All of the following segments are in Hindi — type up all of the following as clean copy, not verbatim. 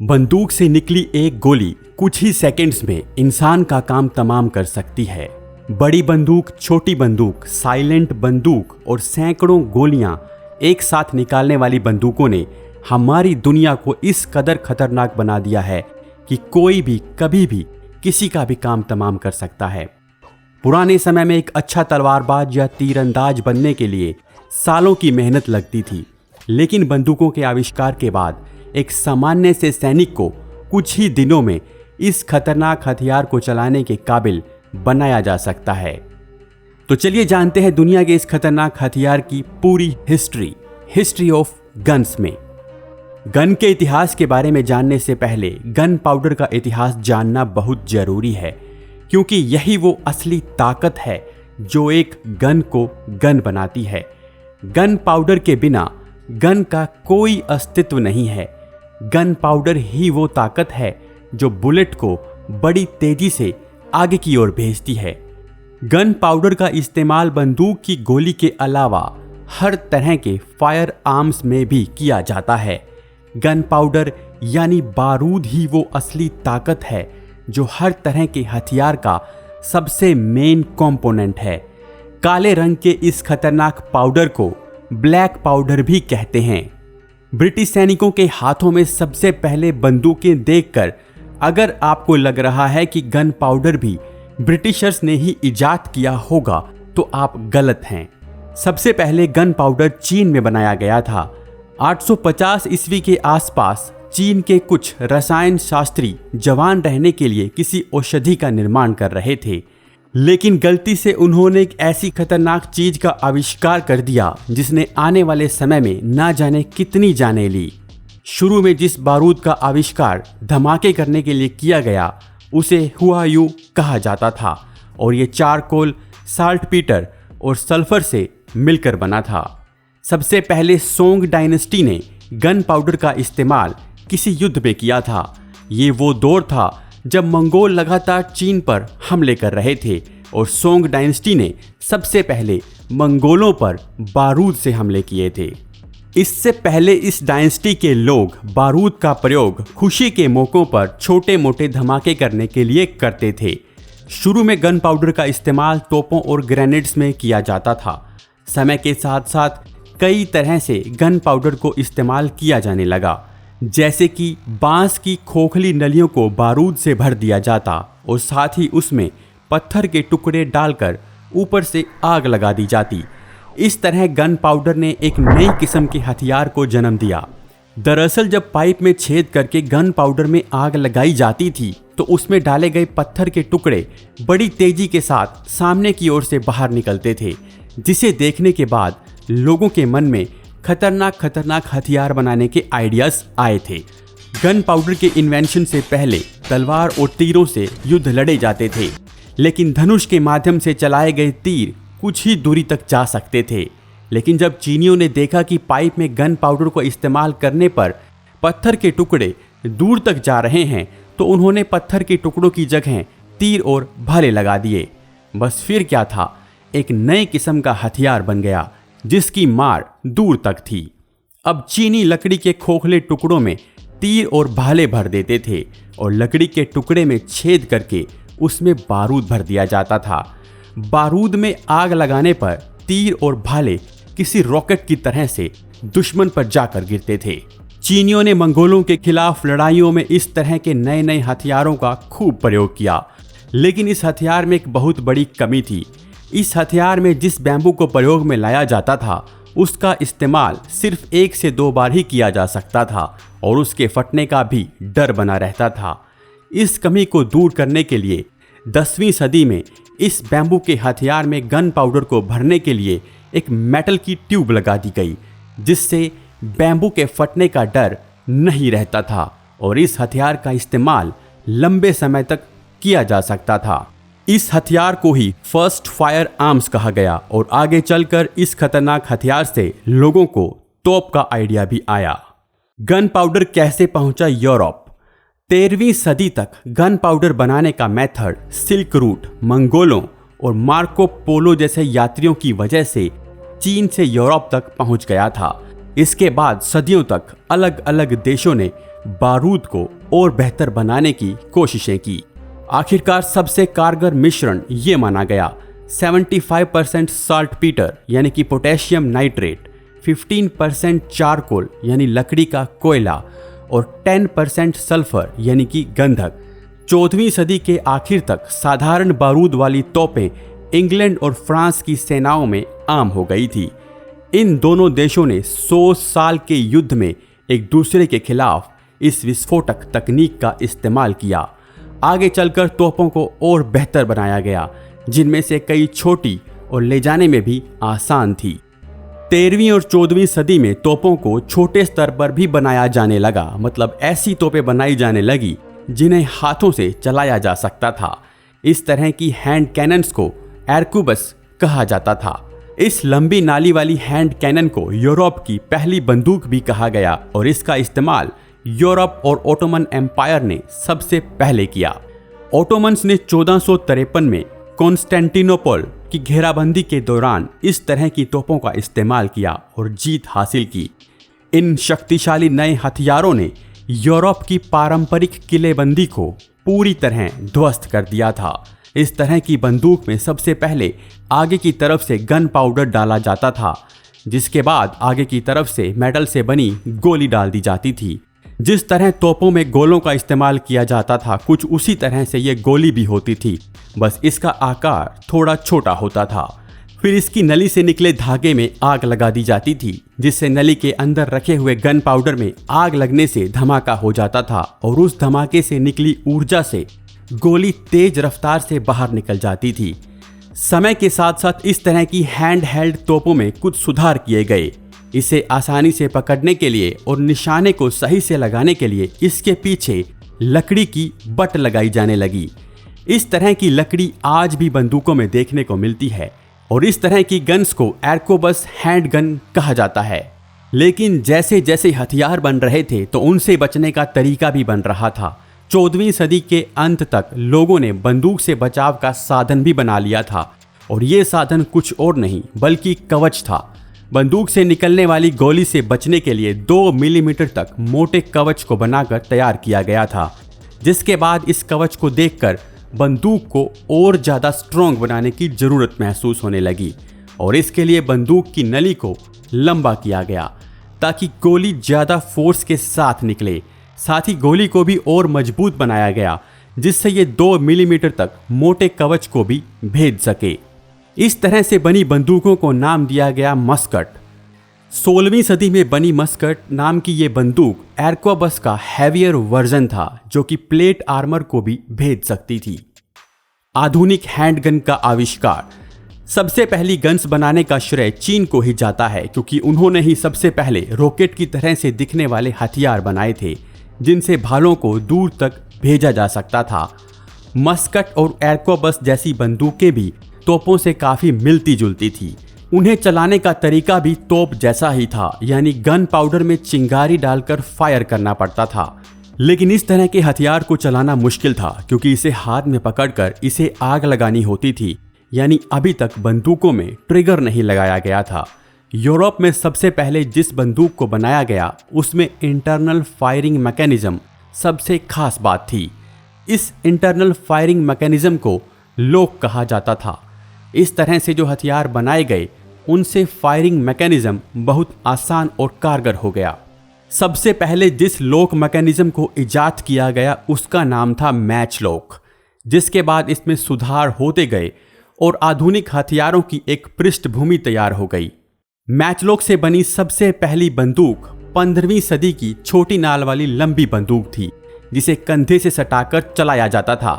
बंदूक से निकली एक गोली कुछ ही सेकंड्स में इंसान का काम तमाम कर सकती है। बड़ी बंदूक, छोटी बंदूक, साइलेंट बंदूक और सैकड़ों गोलियां एक साथ निकालने वाली बंदूकों ने हमारी दुनिया को इस कदर खतरनाक बना दिया है कि कोई भी कभी भी किसी का भी काम तमाम कर सकता है। पुराने समय में एक अच्छा तलवारबाज या तीरंदाज बनने के लिए सालों की मेहनत लगती थी, लेकिन बंदूकों के आविष्कार के बाद एक सामान्य से सैनिक को कुछ ही दिनों में इस खतरनाक हथियार को चलाने के काबिल बनाया जा सकता है। तो चलिए जानते हैं दुनिया के इस खतरनाक हथियार की पूरी हिस्ट्री ऑफ गन्स में। गन के इतिहास के बारे में जानने से पहले गन पाउडर का इतिहास जानना बहुत जरूरी है, क्योंकि यही वो असली ताकत है जो एक गन को गन बनाती है। गन पाउडर के बिना गन का कोई अस्तित्व नहीं है। गन पाउडर ही वो ताकत है जो बुलेट को बड़ी तेजी से आगे की ओर भेजती है। गन पाउडर का इस्तेमाल बंदूक की गोली के अलावा हर तरह के फायर आर्म्स में भी किया जाता है। गन पाउडर यानी बारूद ही वो असली ताकत है जो हर तरह के हथियार का सबसे मेन कंपोनेंट है। काले रंग के इस खतरनाक पाउडर को ब्लैक पाउडर भी कहते हैं। ब्रिटिश सैनिकों के हाथों में सबसे पहले बंदूकें देखकर अगर आपको लग रहा है कि गन पाउडर भी ब्रिटिशर्स ने ही इजाद किया होगा तो आप गलत हैं। सबसे पहले गन पाउडर चीन में बनाया गया था। 850 ईस्वी के आसपास चीन के कुछ रसायन शास्त्री जवान रहने के लिए किसी औषधि का निर्माण कर रहे थे, लेकिन गलती से उन्होंने एक ऐसी खतरनाक चीज का आविष्कार कर दिया जिसने आने वाले समय में ना जाने कितनी जानें ली। शुरू में जिस बारूद का आविष्कार धमाके करने के लिए किया गया उसे हुआयू कहा जाता था, और ये चारकोल, साल्टपीटर और सल्फर से मिलकर बना था। सबसे पहले सोंग डायनेस्टी ने गन पाउडर का इस्तेमाल किसी युद्ध में किया था। ये वो दौर था जब मंगोल लगातार चीन पर हमले कर रहे थे और सोंग डायनेस्टी ने सबसे पहले मंगोलों पर बारूद से हमले किए थे। इससे पहले इस डायनेस्टी के लोग बारूद का प्रयोग खुशी के मौकों पर छोटे मोटे धमाके करने के लिए करते थे। शुरू में गन पाउडर का इस्तेमाल तोपों और ग्रेनेड्स में किया जाता था। समय के साथ साथ कई तरह से गन पाउडर को इस्तेमाल किया जाने लगा, जैसे कि बांस की खोखली नलियों को बारूद से भर दिया जाता और साथ ही उसमें पत्थर के टुकड़े डालकर ऊपर से आग लगा दी जाती। इस तरह गन पाउडर ने एक नई किस्म के हथियार को जन्म दिया। दरअसल जब पाइप में छेद करके गन पाउडर में आग लगाई जाती थी तो उसमें डाले गए पत्थर के टुकड़े बड़ी तेजी के साथ सामने की ओर से बाहर निकलते थे, जिसे देखने के बाद लोगों के मन में खतरनाक हथियार बनाने के आइडियाज आए थे। गन पाउडर के इन्वेंशन से पहले तलवार और तीरों से युद्ध लड़े जाते थे, लेकिन धनुष के माध्यम से चलाए गए तीर कुछ ही दूरी तक जा सकते थे। लेकिन जब चीनियों ने देखा कि पाइप में गन पाउडर को इस्तेमाल करने पर पत्थर के टुकड़े दूर तक जा रहे हैं तो उन्होंने पत्थर के टुकड़ों की जगह तीर और भाले लगा दिए। बस फिर क्या था, एक नए किस्म का हथियार बन गया जिसकी मार दूर तक थी। अब चीनी लकड़ी के खोखले टुकड़ों में तीर और भाले भर देते थे और लकड़ी के टुकड़े में छेद करके उसमें बारूद भर दिया जाता था। बारूद में आग लगाने पर तीर और भाले किसी रॉकेट की तरह से दुश्मन पर जाकर गिरते थे। चीनियों ने मंगोलों के खिलाफ लड़ाइयों में इस तरह के नए नए हथियारों का खूब प्रयोग किया, लेकिन इस हथियार में एक बहुत बड़ी कमी थी। इस हथियार में जिस बैम्बू को प्रयोग में लाया जाता था उसका इस्तेमाल सिर्फ 1 से 2 बार ही किया जा सकता था और उसके फटने का भी डर बना रहता था। इस कमी को दूर करने के लिए 10वीं सदी में इस बैम्बू के हथियार में गन पाउडर को भरने के लिए एक मेटल की ट्यूब लगा दी गई, जिससे बैम्बू के फटने का डर नहीं रहता था और इस हथियार का इस्तेमाल लंबे समय तक किया जा सकता था। इस हथियार को ही फर्स्ट फायर आर्म्स कहा गया और आगे चलकर इस खतरनाक हथियार से लोगों को तोप का आइडिया भी आया। गन पाउडर कैसे पहुंचा यूरोप? 13वीं सदी तक गन पाउडर बनाने का मेथड सिल्क रूट, मंगोलों और मार्को पोलो जैसे यात्रियों की वजह से चीन से यूरोप तक पहुंच गया था। इसके बाद सदियों तक अलग अलग देशों ने बारूद को और बेहतर बनाने की कोशिशें की। आखिरकार सबसे कारगर मिश्रण ये माना गया 75% साल्टपीटर यानी कि पोटेशियम नाइट्रेट, 15% चारकोल यानी लकड़ी का कोयला और 10% सल्फर यानी कि गंधक। 14वीं सदी के आखिर तक साधारण बारूद वाली तोपें इंग्लैंड और फ्रांस की सेनाओं में आम हो गई थी। इन दोनों देशों ने 100 साल के युद्ध में एक दूसरे के खिलाफ इस विस्फोटक तकनीक का इस्तेमाल किया। आगे चलकर तोपों को और बेहतर बनाया गया, जिनमें से कई छोटी और ले जाने में भी आसान थी। 13वीं और 14वीं सदी में तोपों को छोटे स्तर पर भी बनाया जाने लगा, मतलब ऐसी तोपें बनाई जाने लगी जिन्हें हाथों से चलाया जा सकता था। इस तरह की हैंड कैनन्स को आर्क्यूबस कहा जाता था। इस लंबी नाली वाली हैंड कैनन को यूरोप की पहली बंदूक भी कहा गया और इसका इस्तेमाल यूरोप और ओटोमन एम्पायर ने सबसे पहले किया। ओटोमन्स ने 1453 में कॉन्स्टेंटिनोपल की घेराबंदी के दौरान इस तरह की तोपों का इस्तेमाल किया और जीत हासिल की। इन शक्तिशाली नए हथियारों ने यूरोप की पारंपरिक किलेबंदी को पूरी तरह ध्वस्त कर दिया था। इस तरह की बंदूक में सबसे पहले आगे की तरफ से गन पाउडर डाला जाता था, जिसके बाद आगे की तरफ से मेटल से बनी गोली डाल दी जाती थी। जिस तरह तोपों में गोलों का इस्तेमाल किया जाता था, कुछ उसी तरह से ये गोली भी होती थी, बस इसका आकार थोड़ा छोटा होता था। फिर इसकी नली से निकले धागे में आग लगा दी जाती थी, जिससे नली के अंदर रखे हुए गन पाउडर में आग लगने से धमाका हो जाता था और उस धमाके से निकली ऊर्जा से गोली तेज रफ्तार से बाहर निकल जाती थी। समय के साथ साथ इस तरह की हैंड हेल्ड तोपों में कुछ सुधार किए गए। इसे आसानी से पकड़ने के लिए और निशाने को सही से लगाने के लिए इसके पीछे लकड़ी की बट लगाई जाने लगी। इस तरह की लकड़ी आज भी बंदूकों में देखने को मिलती है और इस तरह की गन्स को आर्क्यूबस हैंड गन कहा जाता है। लेकिन जैसे जैसे हथियार बन रहे थे तो उनसे बचने का तरीका भी बन रहा था। 14वीं सदी के अंत तक लोगों ने बंदूक से बचाव का साधन भी बना लिया था और ये साधन कुछ और नहीं बल्कि कवच था। बंदूक से निकलने वाली गोली से बचने के लिए 2 मिलीमीटर तक मोटे कवच को बनाकर तैयार किया गया था, जिसके बाद इस कवच को देखकर बंदूक को और ज़्यादा स्ट्रॉन्ग बनाने की ज़रूरत महसूस होने लगी और इसके लिए बंदूक की नली को लंबा किया गया ताकि गोली ज़्यादा फोर्स के साथ निकले। साथ ही गोली को भी और मजबूत बनाया गया, जिससे ये 2 मिलीमीटर तक मोटे कवच को भी भेद सके। इस तरह से बनी बंदूकों को नाम दिया गया मस्कट। 16वीं सदी में बनी मस्कट नाम की ये बंदूक आर्क्यूबस का हैवियर वर्जन था, जो कि प्लेट आर्मर को भी भेद सकती थी। आधुनिक हैंडगन का आविष्कार। सबसे पहली गन्स बनाने का श्रेय चीन को ही जाता है, क्योंकि उन्होंने ही सबसे पहले रॉकेट की तरह से दिखने वाले हथियार बनाए थे, जिनसे भालों को दूर तक भेजा जा सकता था। मस्कट और आर्क्यूबस जैसी बंदूकें भी तोपों से काफ़ी मिलती जुलती थी। उन्हें चलाने का तरीका भी तोप जैसा ही था, यानी गन पाउडर में चिंगारी डालकर फायर करना पड़ता था। लेकिन इस तरह के हथियार को चलाना मुश्किल था, क्योंकि इसे हाथ में पकड़कर इसे आग लगानी होती थी, यानी अभी तक बंदूकों में ट्रिगर नहीं लगाया गया था। यूरोप में सबसे पहले जिस बंदूक को बनाया गया उसमें इंटरनल फायरिंग मैकेनिज्म सबसे खास बात थी। इस इंटरनल फायरिंग मैकेनिज्म को लॉक कहा जाता था। इस तरह से जो हथियार बनाए गए उनसे फायरिंग मैकेनिज्म बहुत आसान और कारगर हो गया। सबसे पहले जिस लॉक मैकेनिज्म को इजाद किया गया उसका नाम था मैच लॉक, जिसके बाद इसमें सुधार होते गए और आधुनिक हथियारों की एक पृष्ठभूमि तैयार हो गई। मैचलॉक से बनी सबसे पहली बंदूक 15वीं सदी की छोटी नाल वाली लंबी बंदूक थी, जिसे कंधे से सटाकर चलाया जाता था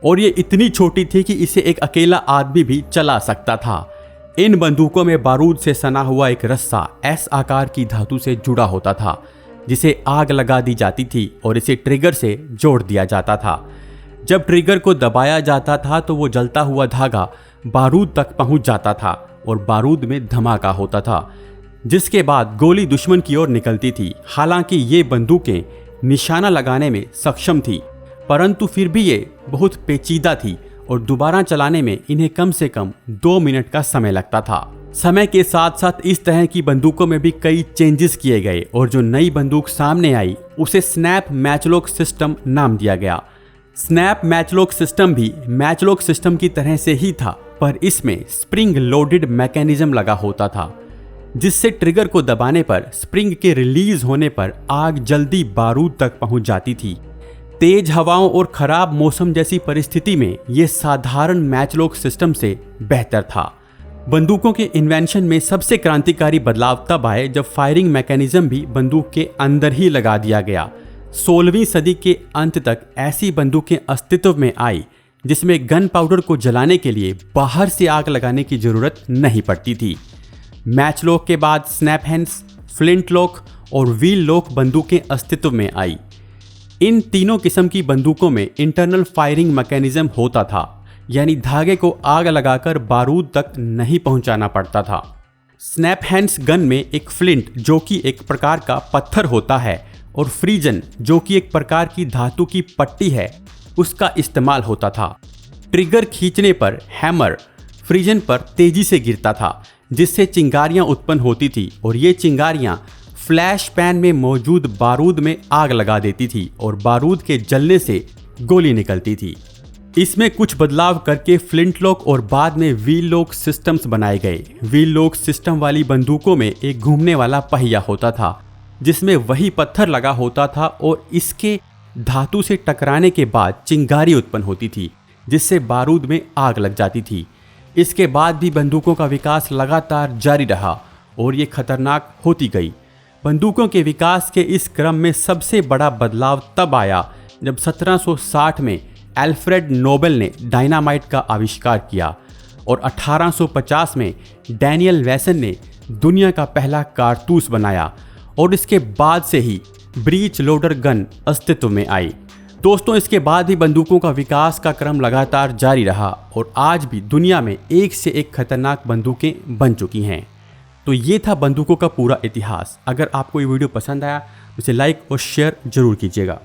और ये इतनी छोटी थी कि इसे एक अकेला आदमी भी चला सकता था। इन बंदूकों में बारूद से सना हुआ एक रस्सा एस आकार की धातु से जुड़ा होता था, जिसे आग लगा दी जाती थी और इसे ट्रिगर से जोड़ दिया जाता था। जब ट्रिगर को दबाया जाता था तो वो जलता हुआ धागा बारूद तक पहुंच जाता था और बारूद में धमाका होता था, जिसके बाद गोली दुश्मन की ओर निकलती थी। हालांकि ये बंदूकें निशाना लगाने में सक्षम थी, परंतु फिर भी ये बहुत पेचीदा थी और दोबारा चलाने में इन्हें कम से कम 2 मिनट का समय लगता था। समय के साथ साथ इस तरह की बंदूकों में भी कई चेंजेस किए गए और जो नई बंदूक सामने आई उसे स्नैप मैचलॉक सिस्टम नाम दिया गया। स्नैप मैचलॉक सिस्टम भी मैचलॉक सिस्टम की तरह से ही था, पर इसमें स्प्रिंग लोडेड मैकेनिज्म लगा होता था, जिससे ट्रिगर को दबाने पर स्प्रिंग के रिलीज होने पर आग जल्दी बारूद तक पहुंच जाती थी। तेज हवाओं और खराब मौसम जैसी परिस्थिति में यह साधारण मैचलॉक सिस्टम से बेहतर था। बंदूकों के इन्वेंशन में सबसे क्रांतिकारी बदलाव तब आए जब फायरिंग मैकेनिज्म भी बंदूक के अंदर ही लगा दिया गया। 16वीं सदी के अंत तक ऐसी बंदूकें अस्तित्व में आई जिसमें गन पाउडर को जलाने के लिए बाहर से आग लगाने की जरूरत नहीं पड़ती थी। मैचलॉक के बाद स्नैप हैंड्स, फ्लिंट लॉक और व्हील लॉक बंदूकें अस्तित्व में आई। इन तीनों किस्म की बंदूकों में इंटरनल फायरिंग मैकेनिज्म होता था, यानी धागे को आग लगाकर बारूद तक नहीं पहुंचाना पड़ता था। स्नैप हैंड्स गन में एक फ्लिंट जो कि एक प्रकार का पत्थर होता है और फ्रीजन जो कि एक प्रकार की धातु की पट्टी है उसका इस्तेमाल होता था। ट्रिगर खींचने पर हैमर फ्रीजन पर तेजी से गिरता था, जिससे चिंगारियां उत्पन्न होती थी और ये चिंगारियां फ्लैश पैन में मौजूद बारूद में आग लगा देती थी और बारूद के जलने से गोली निकलती थी। इसमें कुछ बदलाव करके फ्लिंट लॉक और बाद में व्हील लॉक सिस्टम्स बनाए गए। व्हील लॉक सिस्टम वाली बंदूकों में एक घूमने वाला पहिया होता था जिसमें वही पत्थर लगा होता था और इसके धातु से टकराने के बाद चिंगारी उत्पन्न होती थी, जिससे बारूद में आग लग जाती थी। इसके बाद भी बंदूकों का विकास लगातार जारी रहा और ये खतरनाक होती गई। बंदूकों के विकास के इस क्रम में सबसे बड़ा बदलाव तब आया जब 1760 में अल्फ्रेड नोबेल ने डायनामाइट का आविष्कार किया और 1850 में डैनियल वेसन ने दुनिया का पहला कारतूस बनाया और इसके बाद से ही ब्रीच लोडर गन अस्तित्व में आई। दोस्तों, इसके बाद ही बंदूकों का विकास का क्रम लगातार जारी रहा और आज भी दुनिया में एक से एक खतरनाक बंदूकें बन चुकी हैं। तो ये था बंदूकों का पूरा इतिहास। अगर आपको ये वीडियो पसंद आया तो इसे लाइक और शेयर जरूर कीजिएगा।